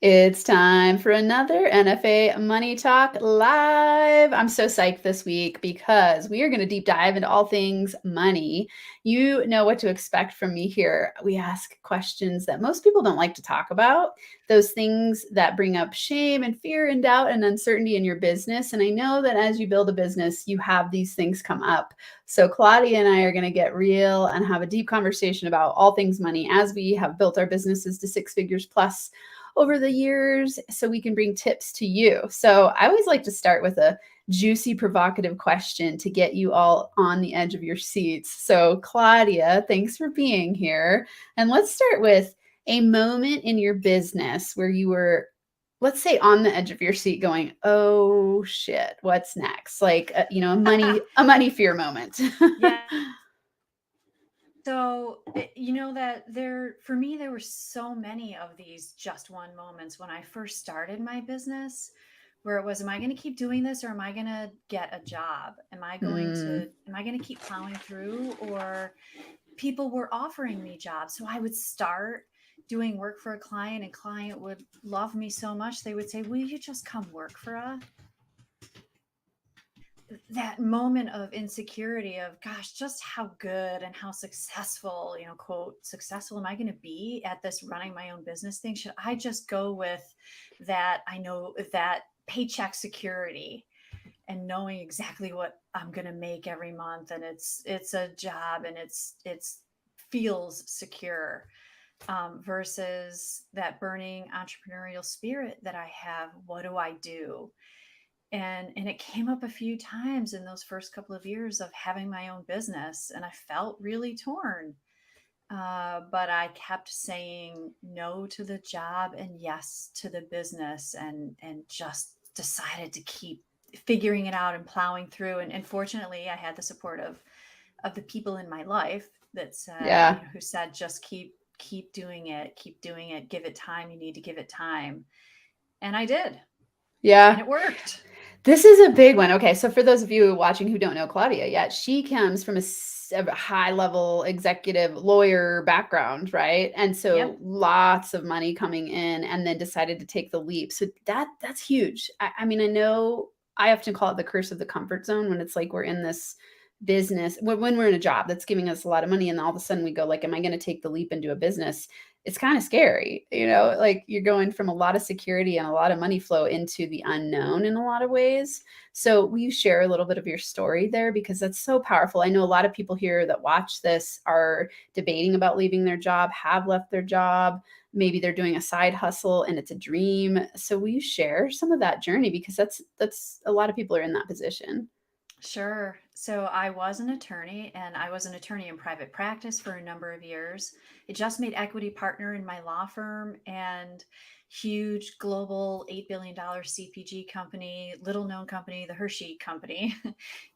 It's time for another NFA Money Talk live. I'm so psyched this week because we are going to deep dive into all things money. You know what to expect from me here. We ask questions that most people don't like to talk about, those things that bring up shame and fear and doubt and uncertainty in your business. And I know that as you build a business, you have these things come up. So Claudia and I are going to get real and have a deep conversation about all things money as we have built our businesses to six figures plus over the years so we can bring tips to you. So I always like to start with a juicy, provocative question to get you all on the edge of your seats. So, Claudia, thanks for being here. And let's start with a moment in your business where you were, let's say, on the edge of your seat going, oh shit, what's next? Like, a money fear moment. Yeah. So, for me, there were so many of these just one moments when I first started my business where it was, am I going to keep doing this or am I going to get a job? Mm, Am I going to keep plowing through, or people were offering me jobs? So I would start doing work for a client and client would love me so much. They would say, will you just come work for us? That moment of insecurity of, gosh, just how good and how successful, quote successful, am I going to be at this running my own business thing? Should I just go with that? I know that paycheck security and knowing exactly what I'm going to make every month, and it's a job and it's feels secure, versus that burning entrepreneurial spirit that I have. What do I do? And it came up a few times in those first couple of years of having my own business, and I felt really torn. But I kept saying no to the job and yes to the business, and just decided to keep figuring it out and plowing through. And fortunately, I had the support of the people in my life that said, yeah. who said, just keep doing it, keep doing it, give it time. You need to give it time, and I did, and Yeah. it worked. This is a big one. Okay, so for those of you watching who don't know Claudia yet, she comes from a high level executive lawyer background, right? And so Yep. lots of money coming in, and then decided to take the leap. So that's huge. I mean, I know I often call it the curse of the comfort zone when it's like we're in this business when we're in a job that's giving us a lot of money, and all of a sudden we go like, am I going to take the leap into a business? It's kind of scary, like you're going from a lot of security and a lot of money flow into the unknown in a lot of ways. So will you share a little bit of your story there? Because that's so powerful. I know a lot of people here that watch this are debating about leaving their job, have left their job. Maybe they're doing a side hustle and it's a dream. So will you share some of that journey? Because that's a lot of people are in that position. Sure. So I was an attorney, and I was an attorney in private practice for a number of years. I just made equity partner in my law firm, and huge global $8 billion CPG company, little known company, the Hershey Company,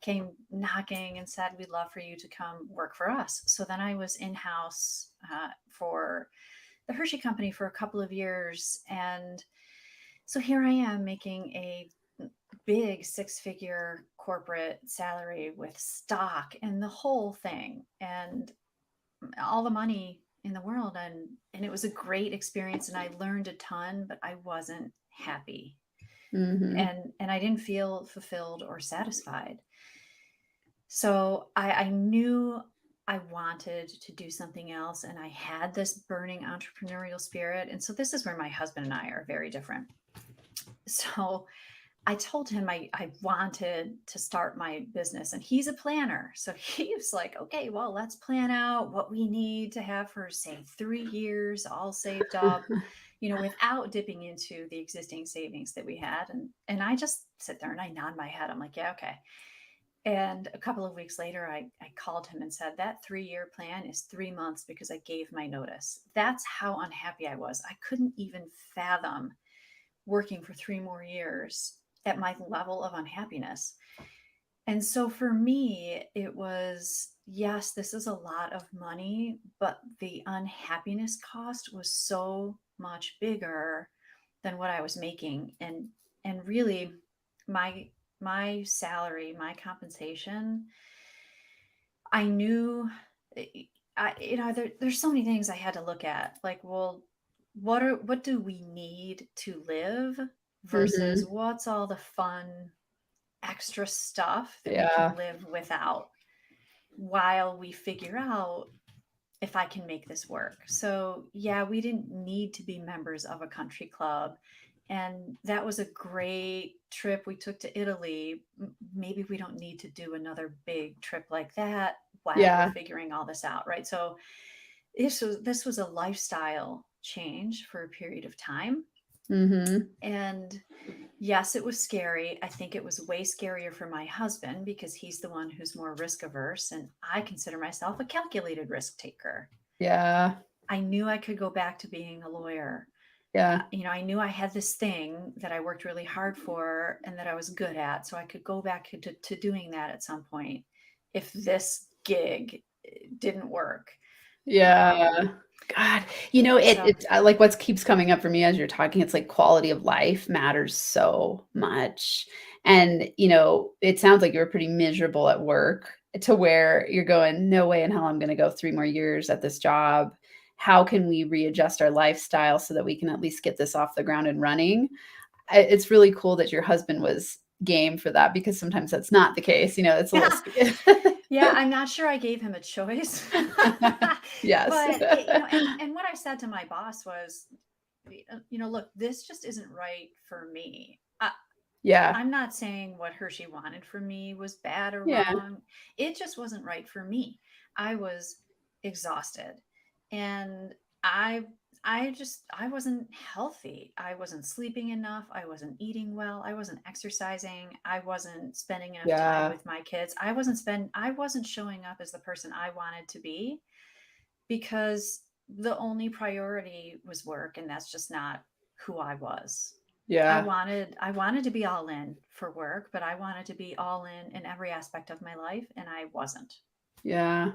came knocking and said, we'd love for you to come work for us. So then I was in house for the Hershey Company for a couple of years. And so here I am making a big six-figure corporate salary with stock and the whole thing, and all the money in the world. And it was a great experience, and I learned a ton, but I wasn't happy, Mm-hmm. and I didn't feel fulfilled or satisfied. So I knew I wanted to do something else, and I had this burning entrepreneurial spirit. And so this is where my husband and I are very different. So I told him I wanted to start my business, and he's a planner. So he was like, okay, well, let's plan out what we need to have for, say, 3 years, all saved up, without dipping into the existing savings that we had. And I just sit there and I nod my head. I'm like, yeah, okay. And a couple of weeks later, I called him and said, that 3 year plan is 3 months because I gave my notice. That's how unhappy I was. I couldn't even fathom working for 3 more years at my level of unhappiness. And so for me, it was, yes, this is a lot of money, but the unhappiness cost was so much bigger than what I was making. And really, my salary, my compensation, I knew, there's so many things I had to look at. Like, well, what do we need to live versus Mhm. what's all the fun extra stuff that we can Yeah. live without while we figure out if I can make this work. So, yeah, we didn't need to be members of a country club. And that was a great trip we took to Italy. Maybe we don't need to do another big trip like that while we're Yeah. figuring all this out, right? So, this was a lifestyle change for a period of time. Mhm. And yes, it was scary. I think it was way scarier for my husband because he's the one who's more risk averse. And I consider myself a calculated risk taker. Yeah. I knew I could go back to being a lawyer. Yeah. I knew I had this thing that I worked really hard for and that I was good at. So I could go back to doing that at some point if this gig didn't work. Yeah. Um, God, so, it's like what keeps coming up for me as you're talking, it's like quality of life matters so much. And, it sounds like you were pretty miserable at work to where you're going, no way in hell I'm going to go 3 more years at this job. How can we readjust our lifestyle so that we can at least get this off the ground and running? It's really cool that your husband was game for that because sometimes that's not the case. It's a little yeah, scary. yeah, I'm not sure I gave him a choice. Yes. But, and what I said to my boss was, look, this just isn't right for me. Yeah. I'm not saying what Hershey wanted for me was bad or Yeah. wrong. It just wasn't right for me. I was exhausted and I I wasn't healthy. I wasn't sleeping enough. I wasn't eating well. I wasn't exercising. I wasn't spending enough time Yeah. with my kids. I wasn't showing up as the person I wanted to be because the only priority was work and that's just not who I was. Yeah. I wanted to be all in for work, but I wanted to be all in every aspect of my life and I wasn't. Yeah.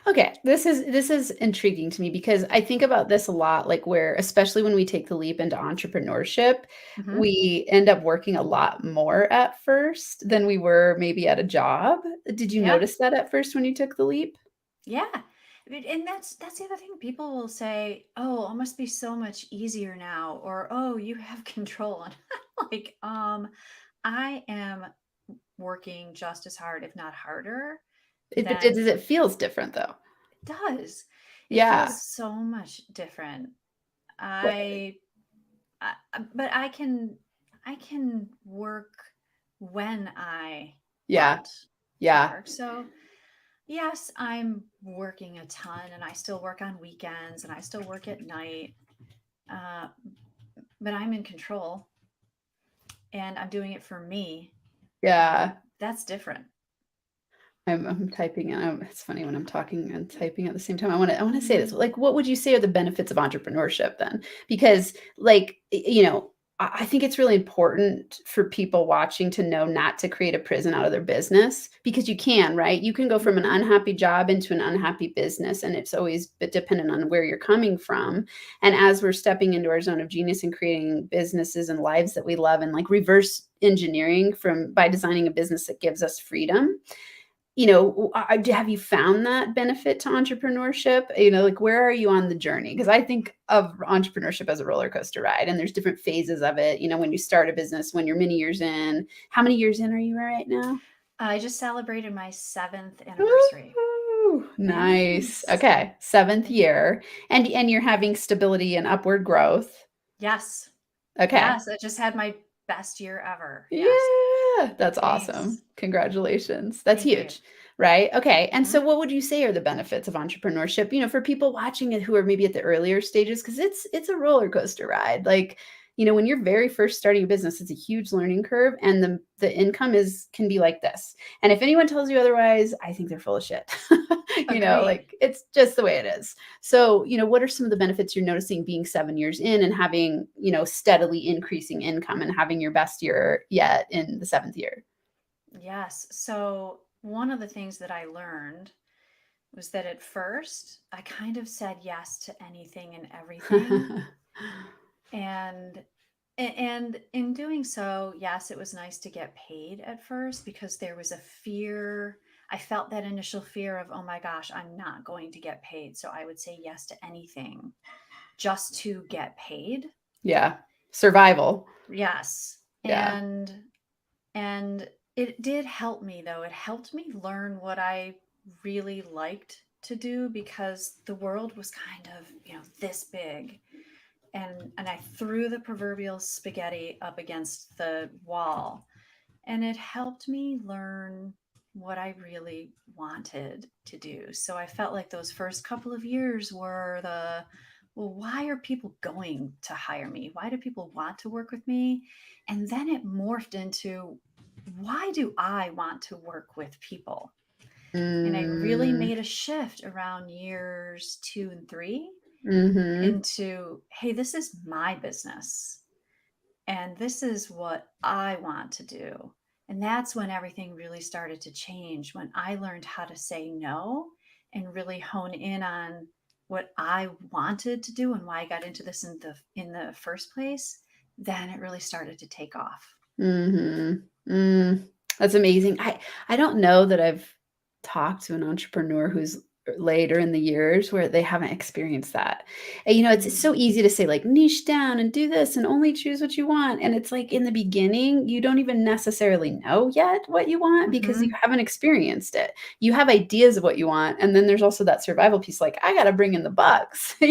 Okay, this is intriguing to me because I think about this a lot, like where especially when we take the leap into entrepreneurship, Mhm. we end up working a lot more at first than we were maybe at a job. Did you Yeah. notice that at first when you took the leap? Yeah. And that's the other thing. People will say, "Oh, it must be so much easier now," or "Oh, you have control." And I'm like, I am working just as hard, if not harder, But does than it feels different though? it does. It Yeah. feels so much different. What I but I can work when I Yeah. want to Yeah. work. So, yes, I'm working a ton and I still work on weekends and I still work at night. Uh, but I'm in control and I'm doing it for me. Yeah. That's different. I'm typing and it's funny when I'm talking and typing at the same time. I wanna say this. Like, what would you say are the benefits of entrepreneurship then? Because like, I think it's really important for people watching to know not to create a prison out of their business because you can, right? You can go from an Mhm. unhappy job into an unhappy business, and it's always dependent on where you're coming from. And as we're stepping into our zone of genius and creating businesses and lives that we love and like reverse engineering from by designing a business that gives us freedom, have you found that benefit to entrepreneurship? Like where are you on the journey? Because I think of entrepreneurship as a roller coaster ride, and there's different phases of it. When you start a business, when you're many years in. How many years in are you right now? I just celebrated my 7th anniversary. Ooh, nice. Thanks. Okay, seventh Thank you. year, and you're having stability and upward growth. Yes. Okay, Yes. I just had my best year ever. Yes. yeah, that's awesome. Thanks. Congratulations. That's Thank you. huge, right? Okay. And so Mhm. what would you say are the benefits of entrepreneurship, for people watching it who are maybe at the earlier stages because it's a roller coaster ride. Like, when you're very first starting a business, it's a huge learning curve and the income is can be like this. And if anyone tells you otherwise, I think they're full of shit. Agreed. Like it's just the way it is. So, what are some of the benefits you're noticing being 7 years in and having, steadily increasing income and having your best year yet in the seventh year? Yes. So, one of the things that I learned was that at first I kind of said yes to anything and everything. And and in doing so, yes, it was nice to get paid at first because there was a fear. I felt that initial fear of, oh my gosh, I'm not going to get paid. So I would say yes to anything. just to get paid. Yeah. Survival. Yes. Yeah. And it did help me though. It helped me learn what I really liked to do, because the world was kind of, this big. And I threw the proverbial spaghetti up against the wall, and it helped me learn what I really wanted to do. So I felt like those first couple of years were well, why are people going to hire me? Why do people want to work with me? And then it morphed into, why do I want to work with people? And I really Mm, made a shift around years 2 and 3 mm-hmm. into, hey, this is my business and this is what I want to do. And that's when everything really started to change, when I learned how to say no and really hone in on what I wanted to do and why I got into this in the first place. Then it really started to take off. Mm-hmm. That's amazing. I don't know that I've talked to an entrepreneur who's later in the years where they haven't experienced that. And, it's so Mm. easy to say like niche down and do this and only choose what you want. And it's like in the beginning, you don't even necessarily know yet what you want because you Hmm. haven't experienced it. You have ideas of what you want. And then there's also that survival piece, like I got to bring in the bucks, So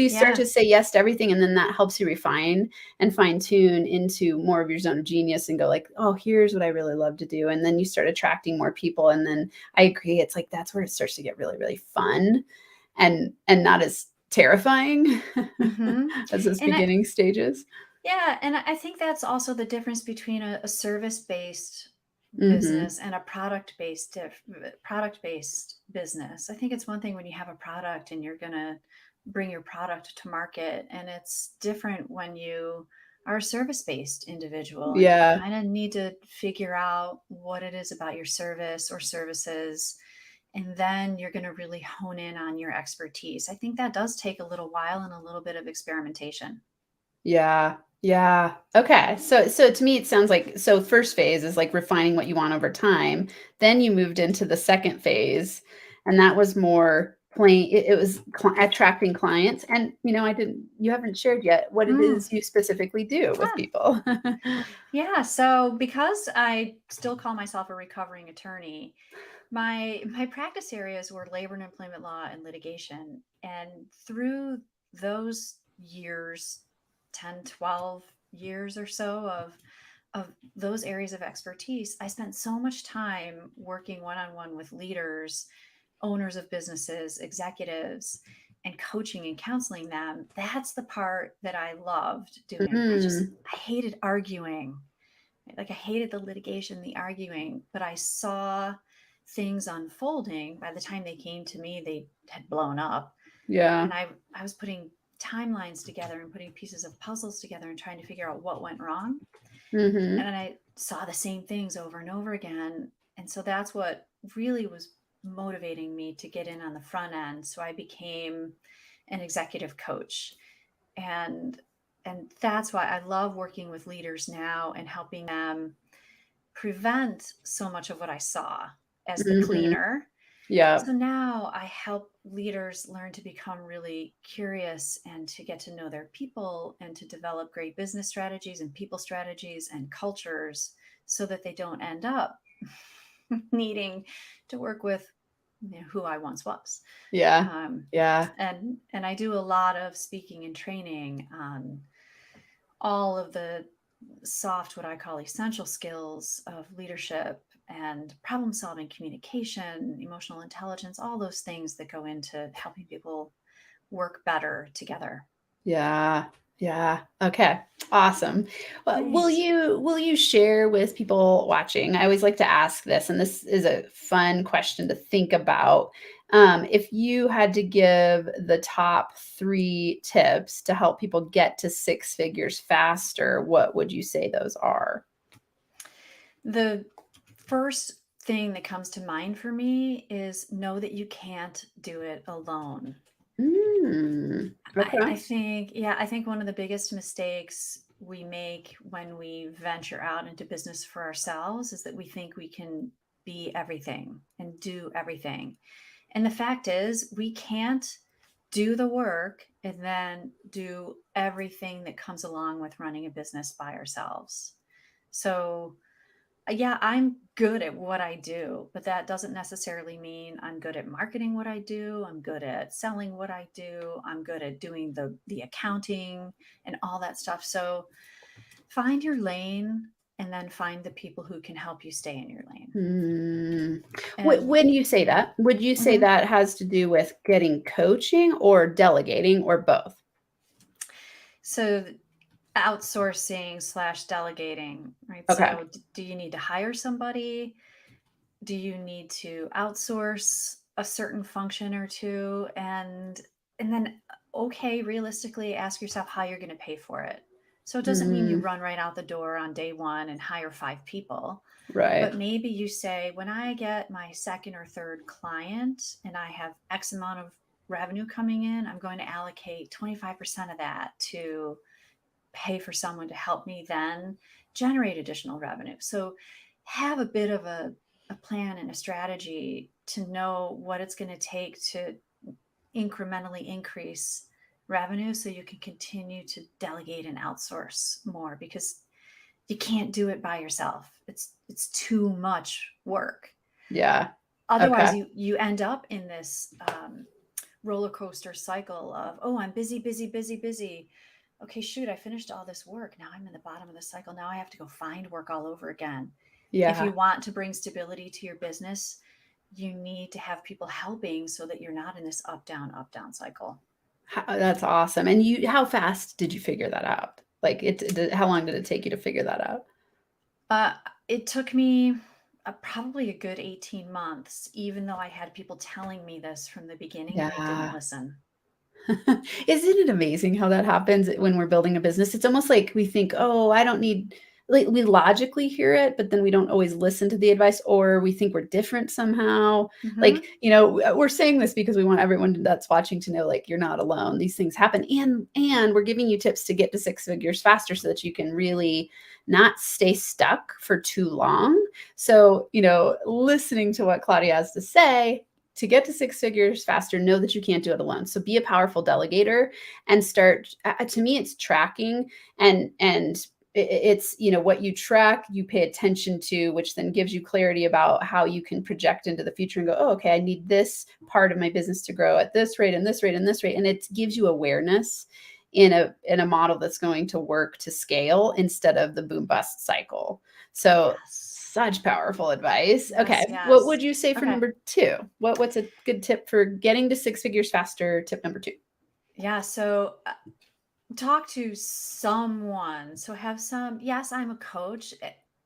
you start Yeah. to say yes to everything. And then that helps you refine and fine tune into more of your zone of genius and go like, oh, here's what I really love to do. And then you start attracting more people. And then I agree. It's like, that's where it starts to get really, really fun and not as terrifying Hmm. as those And beginning stages. yeah, and I think that's also the difference between a service-based Mm-hmm. business and a product-based business. I think it's one thing when you have a product and you're going to bring your product to market, and it's different when you are a service-based individual and you Yeah. kind of need to figure out what it is about your service or services, and then you're going to really hone in on your expertise. I think that does take a little while and a little bit of experimentation. Yeah. Yeah. Okay. So to me it sounds like so first phase is like refining what you want over time. Then you moved into the second phase and that was more plain it was attracting clients and I didn't you haven't shared yet what it Mm. is you specifically do with Ah. people. Yeah, so because I still call myself a recovering attorney, my practice areas were labor and employment law and litigation. And through those years, 10, 12 years or so of those areas of expertise, I spent so much time working one-on-one with leaders, owners of businesses, executives, and coaching and counseling them. That's the part that I loved doing. Mm, I hated arguing. Like I hated the litigation, the arguing, but I saw things unfolding. By the time they came to me, they had blown up. yeah. And I was putting timelines together and putting pieces of puzzles together and trying to figure out what went wrong. And Mhm. then I saw the same things over and over again. And so that's what really was motivating me to get in on the front end. So I became an executive coach. And that's why I love working with leaders now and helping them prevent so much of what I saw as the Mhm. cleaner. Yeah. So now I help leaders learn to become really curious and to get to know their people and to develop great business strategies and people strategies and cultures so that they don't end up needing to work with who I once was. Yeah. Um, Yeah. and I do a lot of speaking and training on all of the soft, what I call essential skills of leadership and problem solving, communication, emotional intelligence, all those things that go into helping people work better together. Yeah. Yeah. Okay. Awesome. Well, will Thanks. you will you share with people watching? I always like to ask this, and this is a fun question to think about. If you had to give the top 3 tips to help people get to 6 figures faster, what would you say those are? The first thing that comes to mind for me is know that you can't do it alone. Mm, I okay. think, yeah, I think one of the biggest mistakes we make when we venture out into business for ourselves is that we think we can be everything and do everything. And the fact is, we can't do the work and then do everything that comes along with running a business by ourselves. So, yeah, I'm good at what I do, but that doesn't necessarily mean I'm good at marketing what I do. I'm good at selling what I do. I'm good at doing the accounting and all that stuff. So, find your lane and then find the people who can help you stay in your lane. Mm. And When you say that, would you say mhm. that has to do with getting coaching or delegating or both? So outsourcing slash delegating, right? Okay. So do you need to hire somebody? Do you need to outsource a certain function or two? And then okay, realistically ask yourself how you're going to pay for it. So it doesn't mean you Mm, run right out the door on day one and hire 5 people. right. But maybe you say, when I get my second or third client and I have X amount of revenue coming in, I'm going to allocate 25% of that to pay for someone to help me then generate additional revenue. So have a bit of a plan and a strategy to know what it's going to take to incrementally increase revenue so you can continue to delegate and outsource more, because you can't do it by yourself. It's too much work. Yeah. Otherwise, Okay. you end up in this roller coaster cycle of, oh, I'm busy, busy, busy, busy. Okay, shoot, I finished all this work. Now I'm in the bottom of the cycle. Now I have to go find work all over again. If you Yeah. want to bring stability to your business, you need to have people helping so that you're not in this up down cycle. That's awesome. And how fast did you figure that out? Like how long did it take you to figure that out? Uh, it took me probably a good 18 months, even though I had people telling me this from the beginning and I didn't Yeah. listen. Isn't it amazing how that happens when we're building a business? It's almost like we think, oh, I don't need, like we logically hear it, but then we don't always listen to the advice, or we think we're different somehow. Like, Hmm. we're saying this because we want everyone that's watching to know, like, you're not alone. These things happen. And we're giving you tips to get to six figures faster so that you can really not stay stuck for too long. So, listening to what Claudia has to say, to get to six figures faster, know that you can't do it alone. So be a powerful delegator and start. To me, it's tracking and it's what you track, you pay attention to, which then gives you clarity about how you can project into the future and go, oh, okay, I need this part of my business to grow at this rate and this rate and this rate, and it gives you awareness in a model that's going to work to scale instead of the boom bust cycle. So Yes. such powerful advice. Yes. Okay. What Yes. would you say for Okay. number two? What's a good tip for getting to six figures faster? Tip number two. Yeah. So talk to someone. So have some, yes, I'm a coach.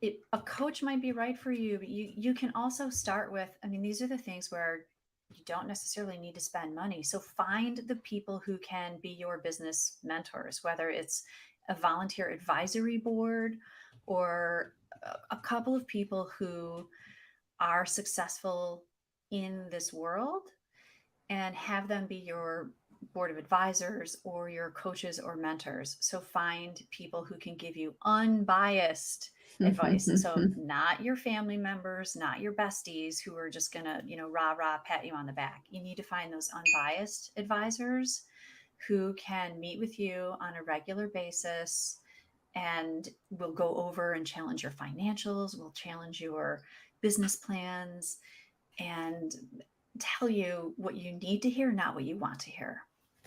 A coach might be right for you, but you can also start with, I mean, these are the things where you don't necessarily need to spend money. So find the people who can be your business mentors, whether it's a volunteer advisory board or a couple of people who are successful in this world, and have them be your board of advisors or your coaches or mentors. So find people who can give you unbiased advice. So not your family members, not your besties who are just gonna, rah rah pat you on the back. You need to find those unbiased advisors who can meet with you on a regular basis and will go over and challenge your financials, will challenge your business plans, and tell you what you need to hear, not what you want to hear.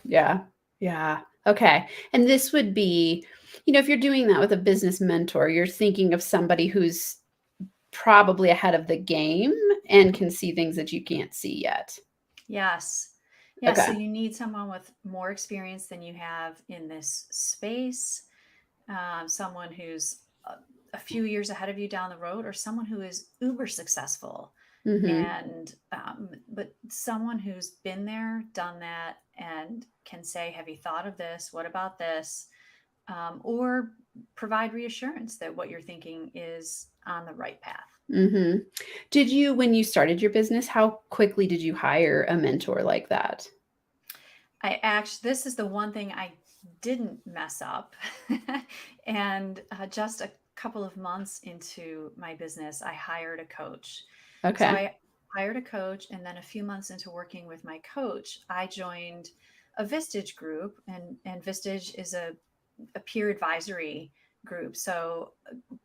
Yeah. Yeah. Okay. And this would be, if you're doing that with a business mentor, you're thinking of somebody who's probably ahead of the game and can see things that you can't see yet. Yes. Yeah. So Okay. you need someone with more experience than you have in this space, someone who's a few years ahead of you down the road, or someone who is uber successful. Mm-hmm. And, but someone who's been there, done that, and can say, have you thought of this? What about this? Or provide reassurance that what you're thinking is on the right path. Mm-hmm. When you started your business, how quickly did you hire a mentor like that? This is the one thing I didn't mess up. And just a couple of months into my business, I hired a coach. So Okay. I hired a coach, and then a few months into working with my coach, I joined a Vistage group, and Vistage is a peer advisory group. So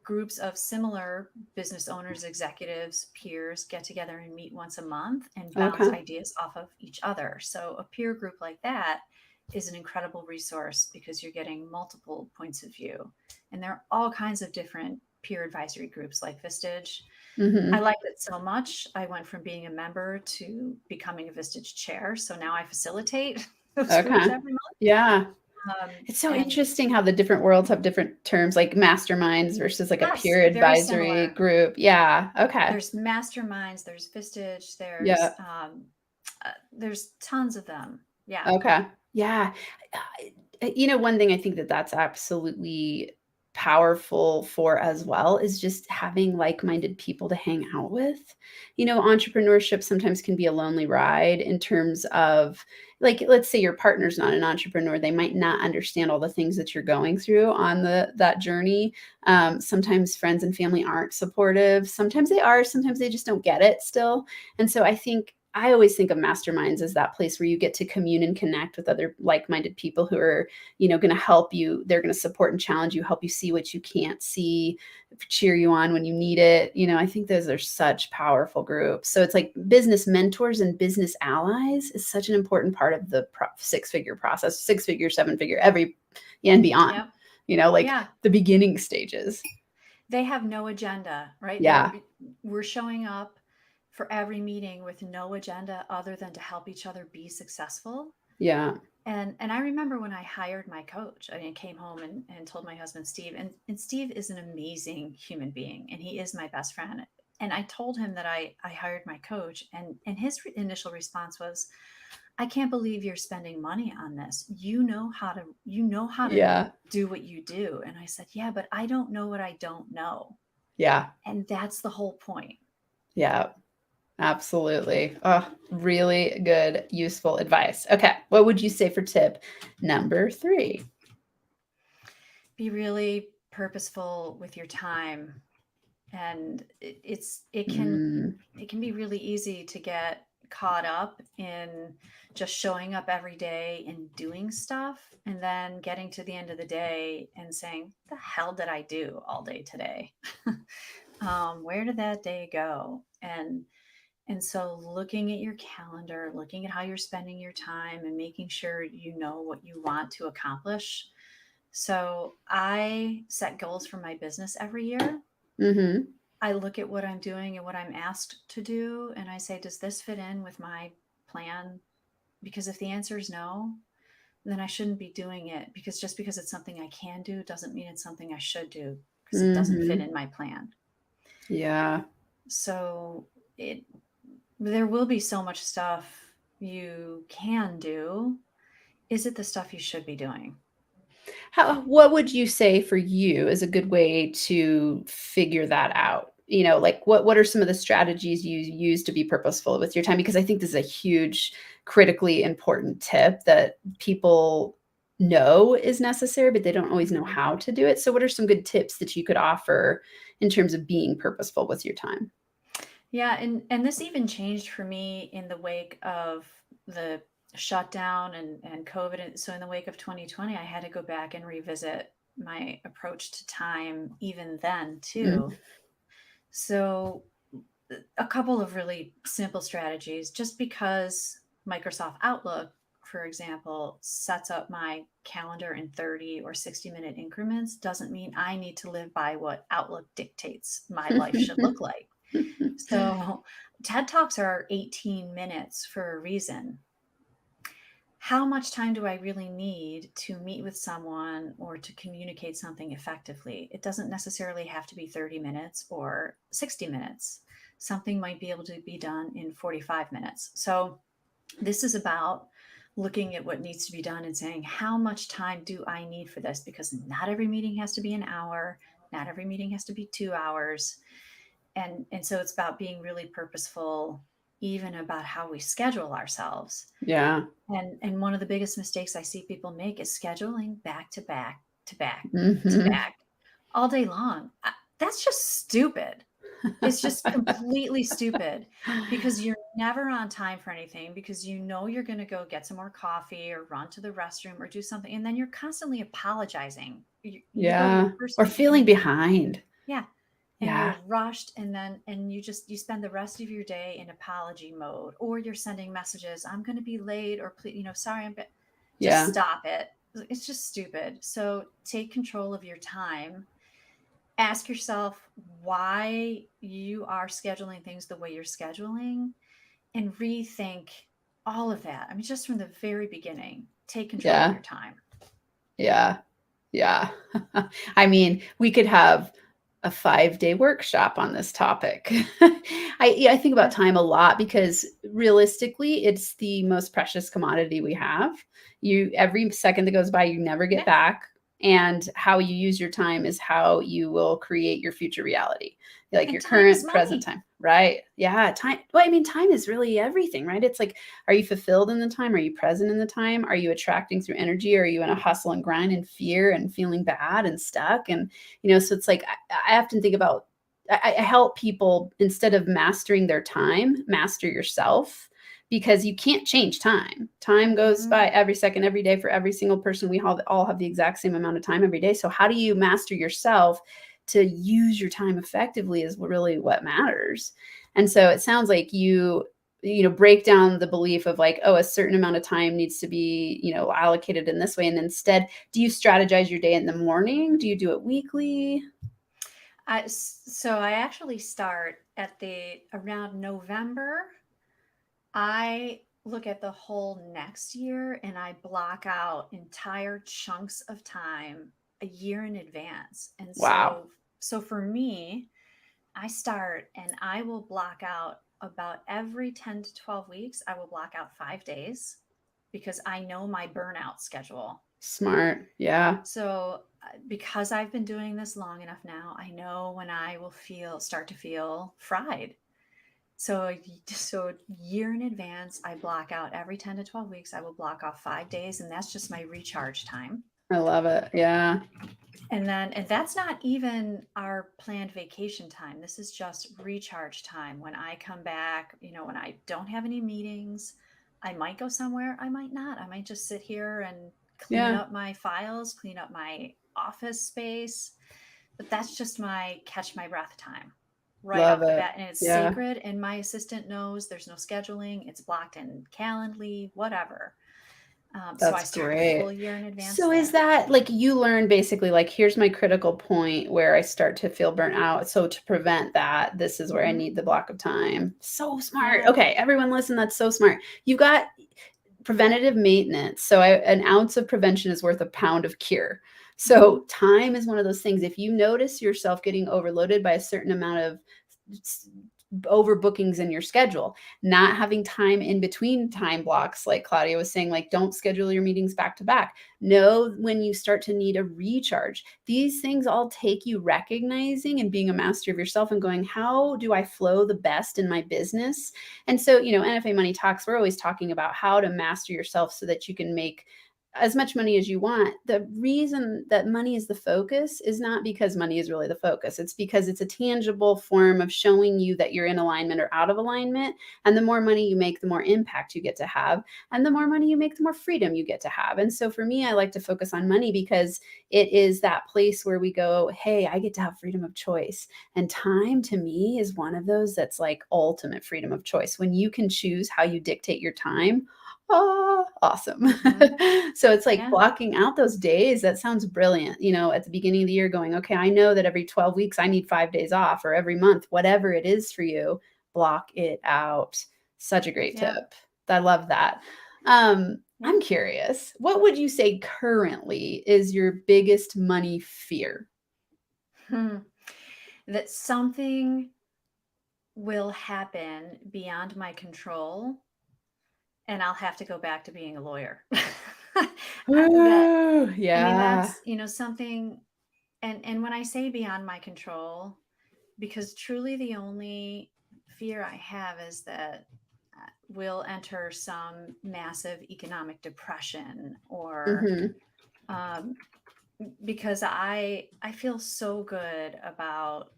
groups of similar business owners, executives, peers get together and meet once a month and bounce Okay. ideas off of each other. So a peer group like that is an incredible resource because you're getting multiple points of view. And there are all kinds of different peer advisory groups like Vistage. I Mm-hmm. liked it so much. I went from being a member to becoming a Vistage chair. So now I facilitate those groups Okay. every month. Yeah. It's so And interesting how the different worlds have different terms, like masterminds versus like a yes, peer very advisory similar. group. Yeah. Okay. There's masterminds, there's Vistage, Yeah. there's tons of them. Yeah. Okay. Yeah. One thing I think that that's absolutely powerful for as well is just having like-minded people to hang out with. Entrepreneurship sometimes can be a lonely ride in terms of, like, let's say your partner's not an entrepreneur, they might not understand all the things that you're going through on that journey. Sometimes friends and family aren't supportive. Sometimes they are. Sometimes they just don't get it still. And so I always think of masterminds as that place where you get to commune and connect with other like-minded people who are, going to help you. They're going to support and challenge you, help you see what you can't see, cheer you on when you need it. I think those are such powerful groups. So it's like business mentors and business allies is such an important part of the six-figure process, six-figure, seven-figure, and beyond, Yep. like Yeah. the beginning stages. They have no agenda, right? Yeah. We're showing up for every meeting with no agenda other than to help each other be successful. Yeah. And I remember when I hired my coach, I came home and told my husband, Steve, and Steve is an amazing human being, and he is my best friend. And I told him that I hired my coach, and his initial response was, I can't believe you're spending money on this. You know how to Yeah. do what you do. And I said, yeah, but I don't know what I don't know. Yeah. And that's the whole point. Yeah. Absolutely. Oh, really good, useful advice. Okay. What would you say for tip number 3? Be really purposeful with your time. And it can Mm, be really easy to get caught up in just showing up every day and doing stuff and then getting to the end of the day and saying, the hell did I do all day today? Where did that day go? And so looking at your calendar, looking at how you're spending your time and making sure you know what you want to accomplish. So I set goals for my business every year. mm-hmm. I look at what I'm doing and what I'm asked to do, and I say, does this fit in with my plan? Because if the answer is no, then I shouldn't be doing it, because just because it's something I can do doesn't mean it's something I should do, because it doesn't fit Mm-hmm. in my plan. Yeah. So there will be so much stuff you can do. Is it the stuff you should be doing? What would you say for you is a good way to figure that out? Like what are some of the strategies you use to be purposeful with your time? Because I think this is a huge, critically important tip that people know is necessary, but they don't always know how to do it. So what are some good tips that you could offer in terms of being purposeful with your time? Yeah, and this even changed for me in the wake of the shutdown and COVID. And so in the wake of 2020, I had to go back and revisit my approach to time even then Mm, too. So a couple of really simple strategies, just because Microsoft Outlook, for example, sets up my calendar in 30 or 60-minute increments, doesn't mean I need to live by what Outlook dictates my life should look like. So TED Talks are 18 minutes for a reason. How much time do I really need to meet with someone or to communicate something effectively? It doesn't necessarily have to be 30 minutes or 60 minutes. Something might be able to be done in 45 minutes. So this is about looking at what needs to be done and saying, how much time do I need for this? Because not every meeting has to be an hour, not every meeting has to be 2 hours. And so it's about being really purposeful, even about how we schedule ourselves. yeah. And one of the biggest mistakes I see people make is scheduling back to back to back to Hmm. back all day long. That's just stupid. It's just completely stupid because you're never on time for anything because you know you're going to go get some more coffee or run to the restroom or do something. And then you're constantly apologizing. You go to your Yeah. first Or meeting and feeling behind. yeah, and Yeah. you're rushed and you spend the rest of your day in apology mode or you're sending messages, I'm going to be late or please, sorry, just Yeah. stop it. It's just stupid. So take control of your time. Ask yourself why you are scheduling things the way you're scheduling and rethink all of that. I mean, just from the very beginning, take control of Yeah. your time. Yeah. Yeah. I mean, we could have a 5-day workshop on this topic. I think about Yeah. time a lot because realistically, it's the most precious commodity we have. Every second that goes by, you never get Yeah. back. And how you use your time is how you will create your future reality, like And your time is current present money. time. Right. Yeah. Time. Well, I mean, time is really everything, right? It's like, are you fulfilled in the time? Are you present in the time? Are you attracting through energy? Are you in a hustle and grind and fear and feeling bad and stuck? And, so it's like, I often think about, I help people instead of mastering their time, master yourself because you can't change time. Time goes Mm-hmm. by every second, every day for every single person. We all have the exact same amount of time every day. So how do you master yourself to use your time effectively is really what matters. And so it sounds like you break down the belief of like, oh, a certain amount of time needs to be, allocated in this way. And instead, do you strategize your day in the morning? Do you do it weekly? So I actually start at the around November. I look at the whole next year and I block out entire chunks of time a year in advance. And Wow. so for me, I start and I will block out about every 10 to 12 weeks, I will block out 5 days because I know my burnout schedule. Smart. Yeah. So because I've been doing this long enough now, I know when I will start to feel fried. So year in advance, I block out every 10 to 12 weeks, I will block off 5 days, and that's just my recharge time. I love it. Yeah. And that's not even our planned vacation time. This is just recharge time. When I come back, when I don't have any meetings, I might go somewhere, I might not. I might just sit here and clean Yeah. up my files, clean up my office space. But that's just my catch my breath time right Love off the it. bat. And it's Yeah. sacred. And my assistant knows there's no scheduling, it's blocked in Calendly, whatever. So I That's start a full great. year in advance So is there. that like you learn basically like here's my critical point where I start to feel burnt out. So to prevent that, this is where I Hmm. need the block of time. So smart. Yeah. Okay, everyone listen, that's so smart. You've got preventative maintenance. So an ounce of prevention is worth a pound of cure. Hmm. So time is one of those things. If you notice yourself getting overloaded by a certain amount of overbookings in your schedule, not having time in between time blocks, like Claudia was saying, like don't schedule your meetings back to back. Know when you start to need a recharge. These things all take you recognizing and being a master of yourself and going, how do I flow the best in my business? And so, NFA Money Talks, we're always talking about how to master yourself so that you can make as much money as you want. The reason that money is the focus is not because money is really the focus. It's because it's a tangible form of showing you that you're in alignment or out of alignment. And the more money you make, the more impact you get to have. And the more money you make, the more freedom you get to have. And so for me, I like to focus on money because it is that place where we go, hey, I get to have freedom of choice. And time to me is one of those that's like ultimate freedom of choice. When you can choose how you dictate your time, oh, awesome. Hmm. So it's like Yeah. blocking out those days. That sounds brilliant. At the beginning of the year, going, okay, I know that every 12 weeks I need 5 days off, or every month, whatever it is for you, block it out. Such a great Yeah. tip. I love that. Yeah. I'm curious, what would you say currently is your biggest money fear? Hmm. That something will happen beyond my control and I'll have to go back to being a lawyer. That Ooh, I mean, yeah. that's, something, and when I say beyond my control, because truly the only fear I have is that we'll enter some massive economic depression or Hmm. um, because I feel so good about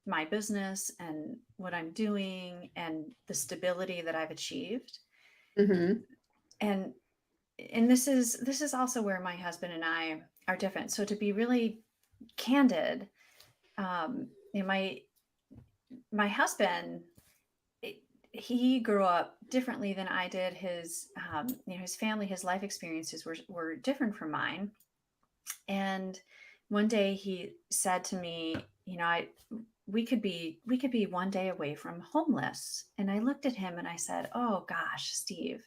my business and what I'm doing and the stability that I've achieved. Mm-hmm. And this is also where my husband and I are different. So to be really candid, my husband, it, he grew up differently than I did. His family, his life experiences were different from mine. And one day he said to me, we could be one day away from homeless. And I looked at him and I said, "Oh gosh, Steve,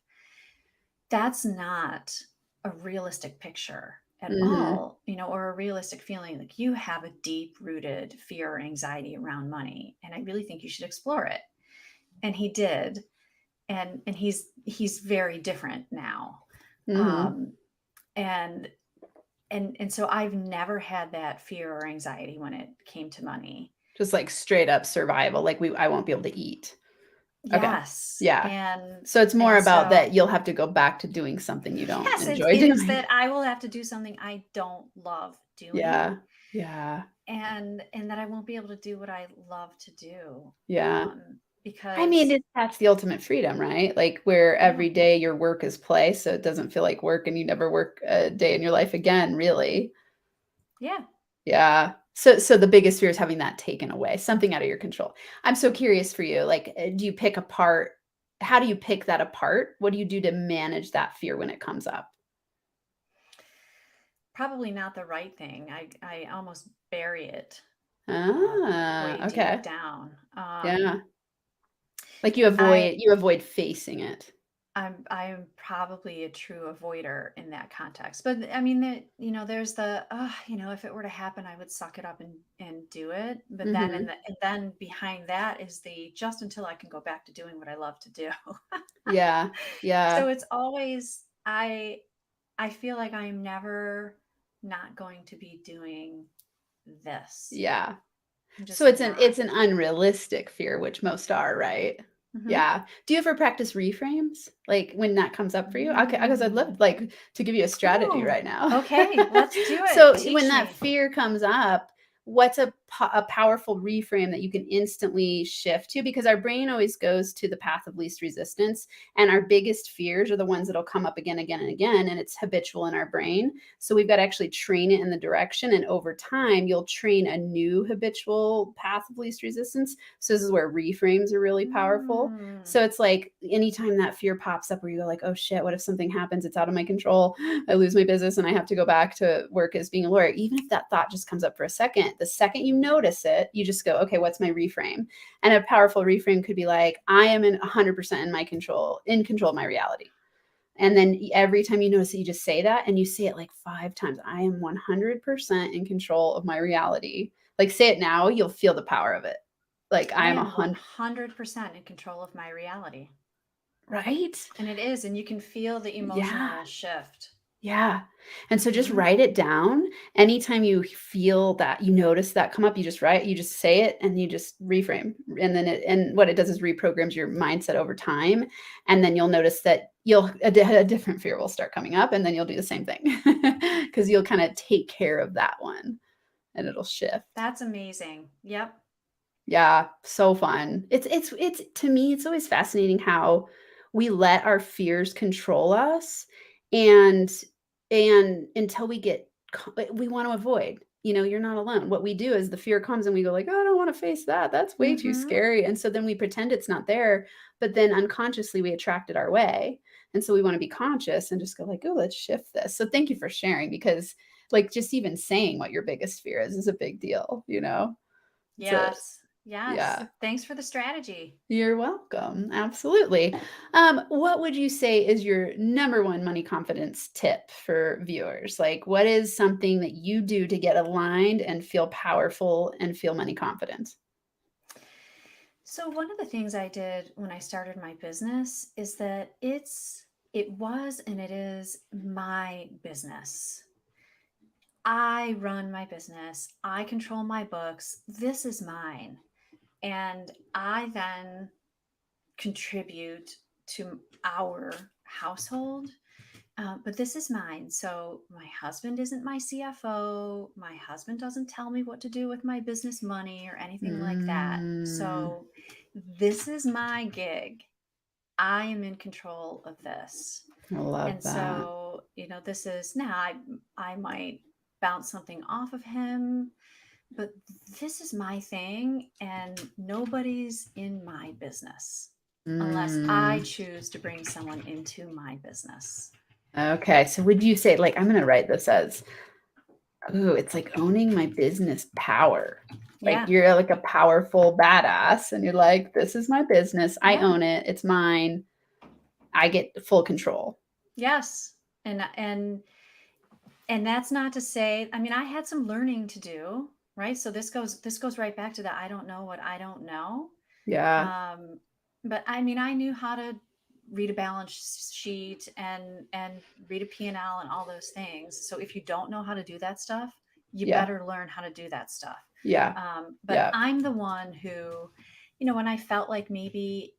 that's not a realistic picture at Mm-hmm. all, or a realistic feeling. Like, you have a deep rooted fear or anxiety around money, and I really think you should explore it." And he did. And he's very different now. Mm-hmm. Um, and and so I've never had that fear or anxiety when it came to money. Just like straight up survival. Like I won't be able to eat. Okay. Yes. Yeah. And So it's more and about so that you'll have to go back to doing something you don't yes, enjoy it is doing. that I will have to do something I don't love doing, Yeah. Yeah. and that I won't be able to do what I love to do. Yeah. I mean, Because that's the ultimate freedom, right? Like where yeah, every day your work is play, so it doesn't feel like work and you never work a day in your life again, really. yeah. Yeah. So the biggest fear is having that taken away, something out of your control. I'm so curious for you, like, do you pick apart how do you pick that apart? What do you do to manage that fear when it comes up? Probably not the right thing. I almost bury it way Ah, deep okay. down. Yeah. Like I you avoid facing it. I'm probably a true avoider in that context. But I mean, there's if it were to happen, I would suck it up and do it. But then Mhm. and then behind that is the just until I can go back to doing what I love to do. Yeah. So Yeah. it's always I feel like I'm never not going to be doing this. Yeah. I'm So just it's not. an unrealistic fear, which most are, right? Hmm. Yeah. Do you ever practice reframes? Like when that comes up for you? Okay, because I'd love Mm. like to give you a strategy Ooh, right now. okay, let's do it. So when Teach that me. fear comes up, what's a powerful reframe that you can instantly shift to? Because our brain always goes to the path of least resistance, and our biggest fears are the ones that'll come up again, again, and again, and it's habitual in our brain. So we've got to actually train it in the direction, and over time, you'll train a new habitual path of least resistance. So this is where reframes are really powerful. Mm. So it's like anytime that fear pops up where you go like, oh shit, what if something happens? It's out of my control. I lose my business and I have to go back to work as being a lawyer. Even if that thought just comes up for a second, the second you notice it, you just go, okay, what's my reframe? And a powerful reframe could be like, I am in 100% in control of my reality. And then every time you notice it, you just say that and you say it like 5 times. I am 100% in control of my reality. Like say it now, you'll feel the power of it. Like I I'm a am hundred, 100% in control of my reality. right? And it is, and you can feel the Yeah. emotional shift. Yeah. And so just Mhm. write it down. Anytime you feel that, you notice that come up, you just say it and you just reframe. And then and what it does is reprograms your mindset over time. And then you'll notice that a different fear will start coming up and then you'll do the same thing because you'll kind of take care of that one and it'll shift. That's amazing. Yep. Yeah, so fun. It's to me, it's always fascinating how we let our fears control us and until we want to avoid. You know, you're not alone. What we do is the fear comes and we go like, "Oh, I don't want to face that. That's way too Mhm. scary." And so then we pretend it's not there, but then unconsciously we attract it our way. And so we want to be conscious and just go like, "Oh, let's shift this." So thank you for sharing because like just even saying what your biggest fear is a big deal, you know? It's a Yes. Yes. yeah. Thanks for the strategy. You're welcome. Absolutely. What would you say is your number one money confidence tip for viewers? Like, what is something that you do to get aligned and feel powerful and feel money confident? So one of the things I did when I started my business is that it was and it is my business. I run my business. I control my books. This is mine. And I then contribute to our household But this is mine. So my husband isn't my CFO. My husband doesn't tell me what to do with my business money or anything like that. Mm, So this is my gig. I am in control of this. I love And that. so, this is now I might bounce something off of him, but this is my thing and nobody's in my business unless I Mm. choose to bring someone into my business. Okay. So would you say, like, I'm going to write this as, oh, it's like owning my business power. Like Yeah. you're like a powerful badass and you're like, this is my business. I Yeah. own it. It's mine. I get full control. Yes. And that's not to say, I mean, I had some learning to do, right? So this goes right back to the I don't know what I don't know. Yeah. Um, but I mean, I knew how to read a balance sheet and read a P&L and all those things. So if you don't know how to do that stuff, you Yeah. better learn how to do that stuff. Yeah. But Yeah. I'm the one who, when I felt like maybe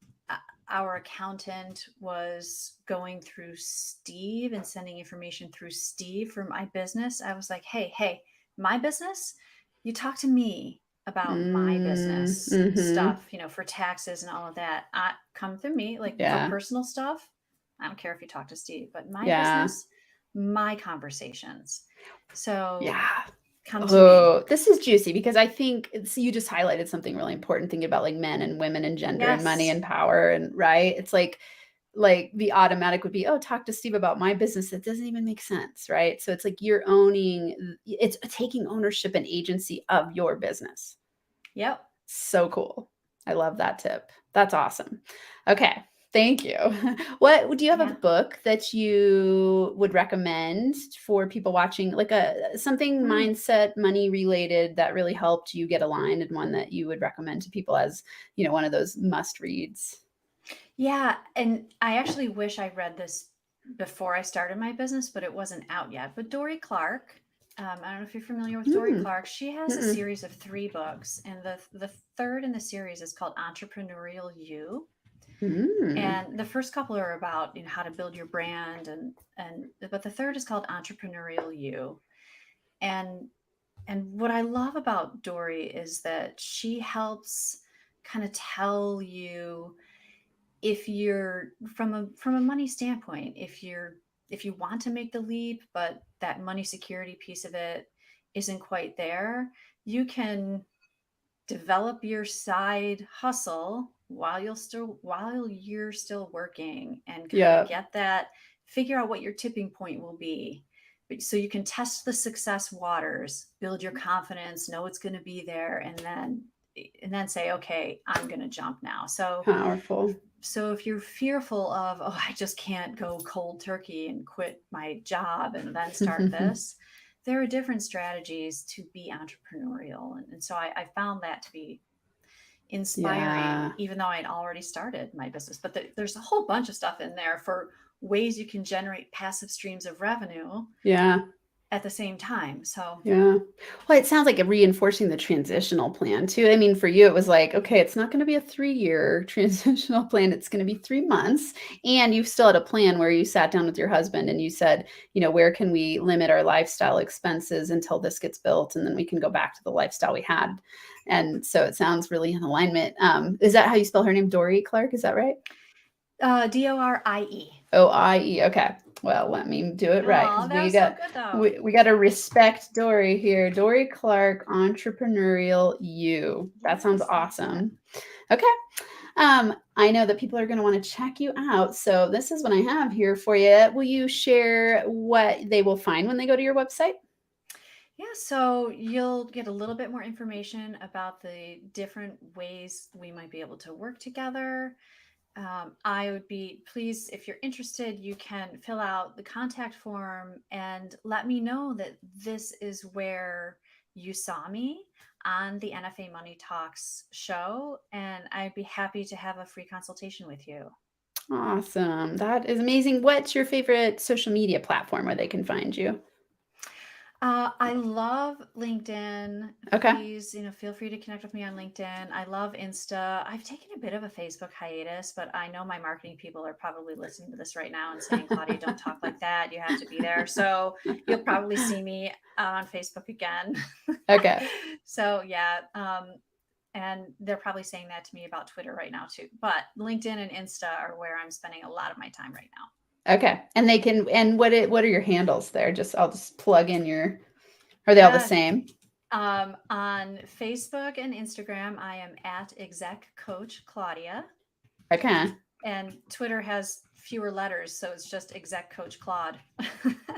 our accountant was going through Steve and sending information through Steve for my business, I was like, hey, my business, you talk to me about my business Mm-hmm. stuff, for taxes and all of that. Come through me, like for Yeah. personal stuff. I don't care if you talk to Steve, but my Yeah. business, my conversations. So Yeah. come to me. Oh, this is juicy because I think you just highlighted something really important thinking about like men and women and gender and money Yes. and power and right. It's like the automatic would be, oh, talk to Steve about my business. That doesn't even make sense, right? So it's like you're owning, it's taking ownership and agency of your business. Yep. So cool. I love that tip. That's awesome. Okay. Thank you. What do you have a Yeah. book that you would recommend for people watching, like something Hmm. mindset, money related that really helped you get aligned, and one that you would recommend to people as, one of those must reads? Yeah, and I actually wish I read this before I started my business, but it wasn't out yet. But Dory Clark, I don't know if you're familiar with Dory Mm, Clark. She has a mm-mm, series of 3 books, and the third in the series is called Entrepreneurial You. mm. And the first couple are about how to build your brand, and but the third is called Entrepreneurial You. And and what I love about Dory is that she helps kind of tell you, if you're from a money standpoint, if you want to make the leap but that money security piece of it isn't quite there, you can develop your side hustle while you're still working, and kind of Yeah. get that, figure out what your tipping point will be, so you can test the success waters, build your confidence, know it's going to be there, and then say, okay, I'm going to jump now. Powerful. So if you're fearful of, oh, I just can't go cold turkey and quit my job and then start this, there are different strategies to be entrepreneurial. And so I found that to be inspiring, Yeah. even though I'd already started my business. But there's a whole bunch of stuff in there for ways you can generate passive streams of revenue Yeah. at the same time. So, Yeah. Well, it sounds like a reinforcing the transitional plan too. I mean, for you, it was like, okay, it's not going to be a 3-year transitional plan. It's going to be 3 months. And you still had a plan where you sat down with your husband and you said, where can we limit our lifestyle expenses until this gets built? And then we can go back to the lifestyle we had. And so it sounds really in alignment. Is that how you spell her name? Dory Clark? Is that right? Dorie. OIE. Okay. Well, let me do it right Oh, because that we was so got good though. we got to respect Dory here. Dory Clark, Entrepreneurial You. That sounds Yes, that's it. awesome. Okay. I know that people are going to want to check you out. So this is what I have here for you. Will you share what they will find when they go to your website? Yeah, so you'll get a little bit more information about the different ways we might be able to work together. I would be pleased if you're interested, you can fill out the contact form and let me know that this is where you saw me on the NFA Money Talks show, and I'd be happy to have a free consultation with you. Awesome. That is amazing. What's your favorite social media platform where they can find you? I love LinkedIn. Okay. Please, feel free to connect with me on LinkedIn. I love Insta. I've taken a bit of a Facebook hiatus, but I know my marketing people are probably listening to this right now and saying, Claudia, don't talk like that. You have to be there. So you'll probably see me on Facebook again. Okay. So yeah. And they're probably saying that to me about Twitter right now too. But LinkedIn and Insta are where I'm spending a lot of my time right now. Okay. And they can, and what are your handles there? I'll just plug in are they all the Yeah. same? On Facebook and Instagram, I am at Exec Coach Claudia. Okay. And Twitter has fewer letters, so it's just Exec Coach Claude.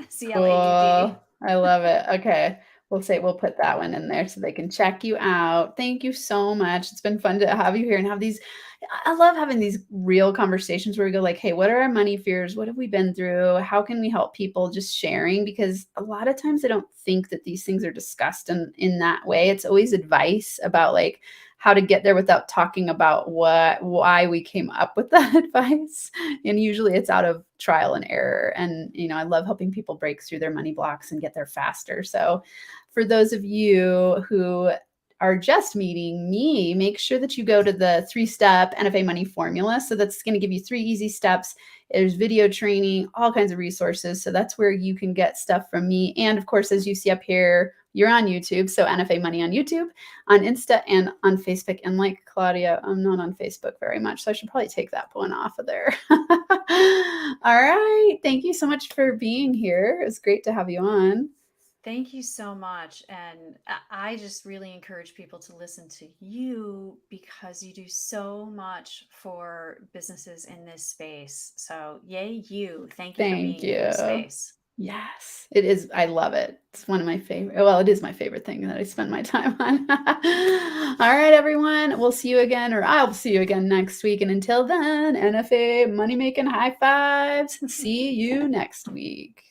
CLAUD. Cool. I love it. Okay. We'll put that one in there so they can check you out. Thank you so much. It's been fun to have you here and have these. I love having these real conversations where we go like, hey, what are our money fears? What have we been through? How can we help people? Just sharing, because a lot of times I don't think that these things are discussed in that way. It's always advice about like how to get there without talking about why we came up with that advice. And usually it's out of trial and error. And, I love helping people break through their money blocks and get there faster. So for those of you who are just meeting me, make sure that you go to the 3-step NFA money formula. So that's going to give you 3 easy steps. There's video training, all kinds of resources. So that's where you can get stuff from me. And of course, as you see up here, you're on YouTube. So NFA Money on YouTube, on Insta, and on Facebook. And like Claudia, I'm not on Facebook very much, so I should probably take that one off of there. All right. Thank you so much for being here. It was great to have you on. Thank you so much. And I just really encourage people to listen to you because you do so much for businesses in this space. So, yay, you. Thank you for being Thank in this you. space. Yes, it is. I love it. It's one of my favorite. Well, it is my favorite thing that I spend my time on. All right, everyone. We'll see you again, or I'll see you again next week. And until then, NFA money making high fives. See you next week.